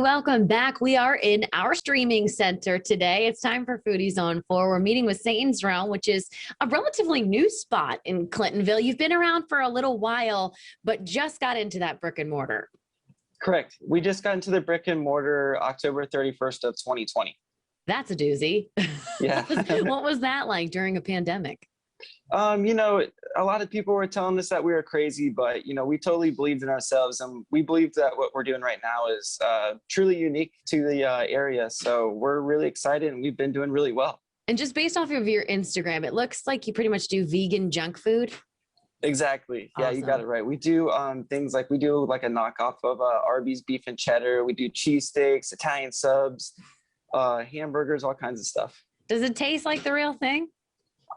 welcome back. We are in our streaming center today. It's time for Foodie Zone 4. We're meeting with Seitan's Realm, which is a relatively new spot in Clintonville. You've been around for a little while, but just got into that brick and mortar. Correct. We just got into the brick and mortar October 31st of 2020. That's a doozy. Yeah. What was that like during a pandemic? A lot of people were telling us that we were crazy, but, we totally believed in ourselves, and we believe that what we're doing right now is truly unique to the area. So we're really excited, and we've been doing really well. And just based off of your Instagram, it looks like you pretty much do vegan junk food. Exactly. Yeah, Awesome. You got it right. We do things like a knockoff of Arby's beef and cheddar. We do cheesesteaks, Italian subs, hamburgers, all kinds of stuff. Does it taste like the real thing?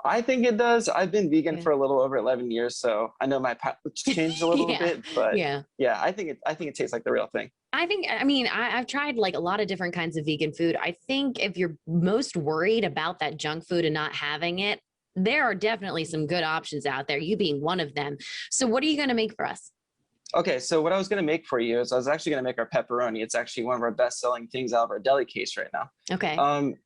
I think it does. I've been vegan for a little over 11 years, so I know my palate changed a little bit, but yeah, I think it tastes like the real thing. I've tried like a lot of different kinds of vegan food. I think if you're most worried about that junk food and not having it, there are definitely some good options out there, you being one of them. So what are you going to make for us? Okay, so what I was going to make for you is I was actually going to make our pepperoni. It's actually one of our best-selling things out of our deli case right now. Okay.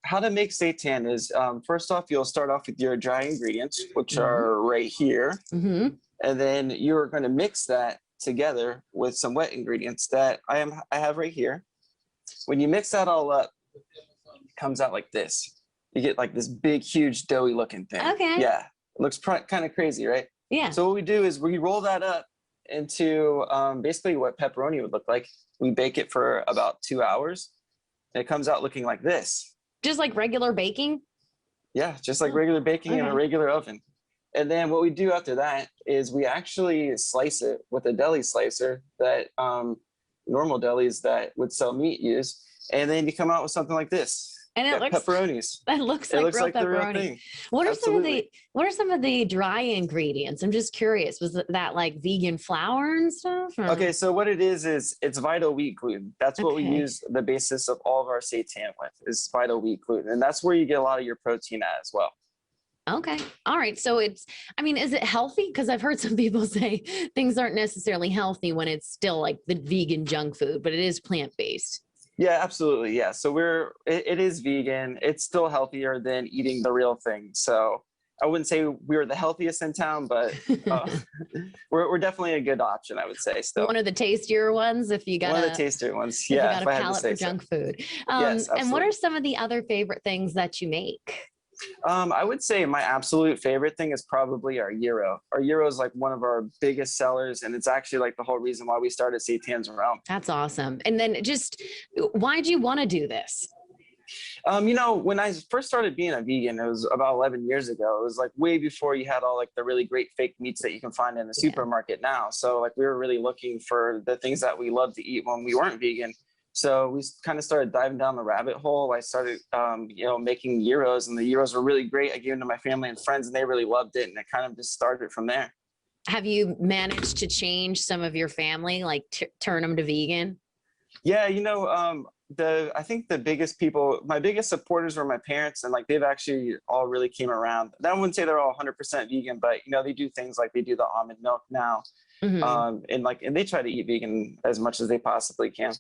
How to make seitan is, first off, you'll start off with your dry ingredients, which are right here. And then you're going to mix that together with some wet ingredients that I have right here. When you mix that all up, it comes out like this. You get like this big, huge, doughy looking thing. Okay. Yeah, it looks kind of crazy, right? Yeah. So what we do is we roll that up into basically what pepperoni would look like. We bake it for about 2 hours, and it comes out looking like this. Just like regular baking? Yeah, just like regular baking in a regular oven. And then what we do after that is we actually slice it with a deli slicer that normal delis that would sell meat use. And then you come out with something like this. And it looks pepperonis. That looks like real the real pepperoni. thing. What are Absolutely. some of the dry ingredients? I'm just curious. Was that like vegan flour and stuff? Or? Okay, so what it is it's vital wheat gluten. That's what we use the basis of all of our seitan with, is vital wheat gluten. And that's where you get a lot of your protein at as well. Okay. All right. So is it healthy? Because I've heard some people say things aren't necessarily healthy when it's still like the vegan junk food, but it is plant-based. Yeah, absolutely. Yeah. So it is vegan. It's still healthier than eating the real thing. So I wouldn't say we're the healthiest in town, but we're definitely a good option, I would say. Still one of the tastier ones if you got one of the tastier ones. Yeah. If you got a palate for junk food. Yes, and what are some of the other favorite things that you make? I would say my absolute favorite thing is probably our gyro. Our gyro is like one of our biggest sellers, and it's actually like the whole reason why we started Seitan's Realm. That's awesome. And then just why'd you want to do this? When I first started being a vegan, it was about 11 years ago. It was like way before you had all like the really great fake meats that you can find in the supermarket now. So like we were really looking for the things that we loved to eat when we weren't vegan. So we kind of started diving down the rabbit hole. I started, making gyros, and the gyros were really great. I gave them to my family and friends, and they really loved it. And it kind of just started from there. Have you managed to change some of your family, like turn them to vegan? Yeah, I think my biggest supporters were my parents, and like they've actually all really came around. I wouldn't say they're all 100% vegan, but they do things like they do the almond milk now. And they try to eat vegan as much as they possibly can.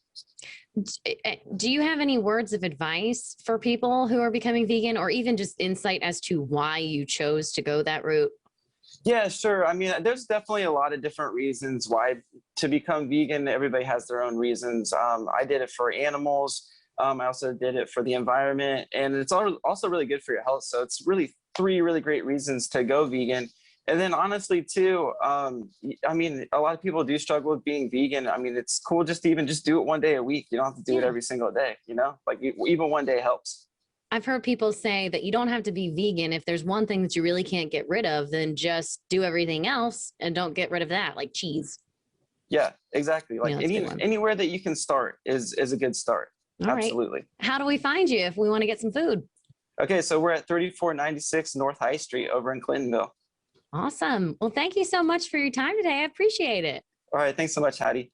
Do you have any words of advice for people who are becoming vegan, or even just insight as to why you chose to go that route? Yeah, sure. I mean, there's definitely a lot of different reasons why to become vegan. Everybody has their own reasons. I did it for animals. I also did it for the environment, and it's also really good for your health. So it's really 3 really great reasons to go vegan. And then honestly too, a lot of people do struggle with being vegan. I mean, it's cool just to even do it one day a week. You don't have to do it every single day, like even one day helps. I've heard people say that you don't have to be vegan. If there's one thing that you really can't get rid of, then just do everything else and don't get rid of that, like cheese. Yeah, exactly. Like anywhere that you can start is a good start. All Absolutely. Right. How do we find you if we want to get some food? Okay, so we're at 3496 North High Street over in Clintonville. Awesome. Well, thank you so much for your time today. I appreciate it. All right. Thanks so much, Hattie.